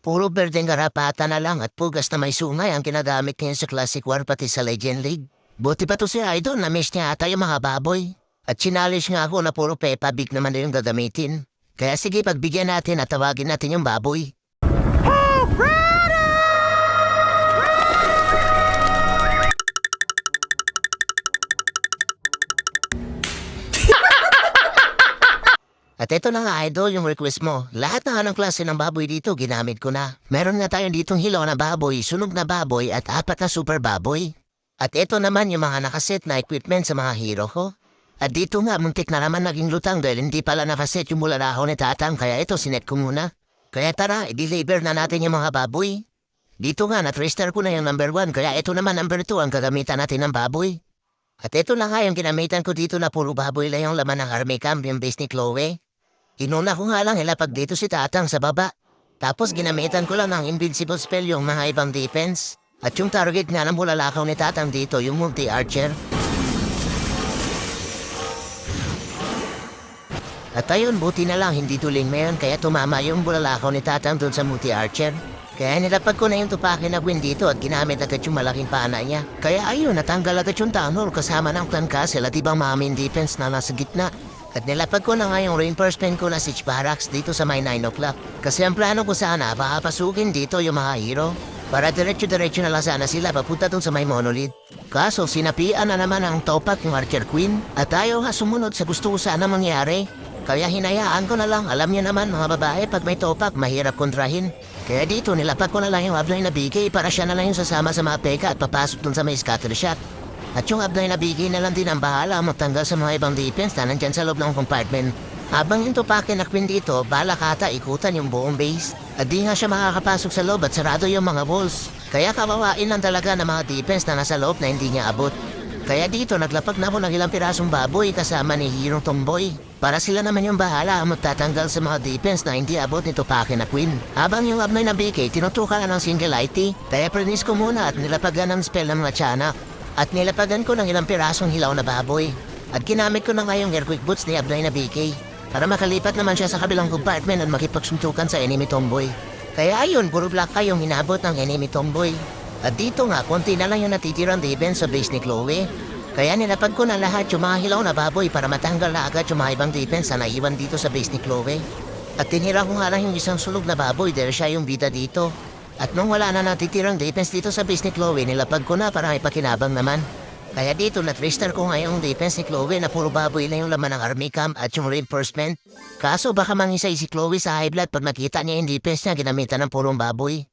Puro berdeng garapata na lang at pugas na may sungay ang ginagamit niya sa Classic War pati sa Legend League. Buti pa to si Idol, na-miss niya ata yung mga baboy. At challenge nga ako na puro Peppa Big naman na yung gagamitin. Kaya sige, pagbigyan natin at tawagin natin yung baboy. At ito na nga, Idol, yung request mo. Lahat na nga ng klase ng baboy dito, ginamit ko na. Meron nga tayong ditong hilaw na baboy, sunog na baboy, at 4 na super baboy. At ito naman yung mga nakaset na equipment sa mga hero ko. At dito nga, muntik na naman naging lutang dahil hindi pala nakaset yung mularaho ni Tatang, kaya ito sinet ko muna. Kaya tara, i-deliver na natin yung mga baboy. Dito nga, na-trister ko na yung number 1, kaya ito naman number 2 ang gagamitan natin ng baboy. At ito na nga yung ginamitan ko dito na puro baboy lang yung laman ng army camp, yung base ni Chloe. Inuna ko nga lang ilapag dito si Tatang sa baba. Tapos ginamitan ko lang ng invincible spell yung mga ibang defense. At yung target nga ng bulalakaw ni Tatang dito, yung multi-archer. At ayun, buti na lang hindi tuling mayon kaya tumama yung bulalakaw ni Tatang dun sa multi-archer. Kaya nilapag ko na yung tupakin na Gwen dito at ginamit agad yung malaking pana niya. Kaya ayun, natanggal agad yung tunnel kasama ng clan castle at ibang mga main defense na nasa gitna. At nilapag ko na nga yung reinforcement ko na Siege Barracks dito sa may 9 o'clock. Kasi ang plano ko sana, papasukin dito yung mga hero. Para diretso-diretso na lang sana sila papunta dun sa may monolith. Kaso sinapian na naman ang topak yung Archer Queen. At ayaw nga sumunod sa gusto ko sana mangyari. Kaya hinayaan ko na lang, alam niyo naman mga babae pag may topak mahirap kontrahin. Kaya dito nilapag ko na lang yung upline na bigay para siya na lang yung sasama sa mga peka at papasok dun sa may scatter shot. At yung upline na bigay na lang din ang bahala magtanggal sa mga ibang defense na nandyan sa loob ng compartment. Habang yung tupakin na Queen dito, balak ata ikutan yung buong base. At di nga siya makakapasok sa loob at sarado yung mga walls. Kaya kawawain lang talaga ng mga defense na nasa loob na hindi niya abot. Kaya dito naglapag na ako ng ilang pirasong baboy kasama ni Hero Tomboy. Para sila naman yung bahala ang magtatanggal sa mga defense na hindi abot ni tupakin na Queen. Habang yung upline na BK tinutukan na ng single IT, kaya prinis ko muna at nilapagan ng spell ng mga tiyanak. At nilapagan ko ng ilang pirasong hilaw na baboy. At ginamit ko na nga yung air quick boots ni Upline na BK para makalipat naman siya sa kabilang compartment at makipagsuntukan sa enemy Tomboy. Kaya ayun, puro black yung hinabot ng enemy Tomboy. At dito nga, konti na lang yung natitirang defense sa base ni Chloe. Kaya nilapag ko na lahat yung mga hilaw na baboy para matanggal na agad yung mga ibang defense na naiwan dito sa base ni Chloe. At tinira ko nga lang yung isang sulog na baboy dahil siya yung bida dito. At nung wala na natitirang defense dito sa base ni Chloe, nilapag ko na para may pakinabang naman. Kaya dito, na-trister ko nga yung defense ni Chloe na puro baboy na yung laman ng army camp at yung reinforcement. Kaso baka mangisay si Chloe sa high blood pag makita niya yung defense niya ginamitan ng purong baboy.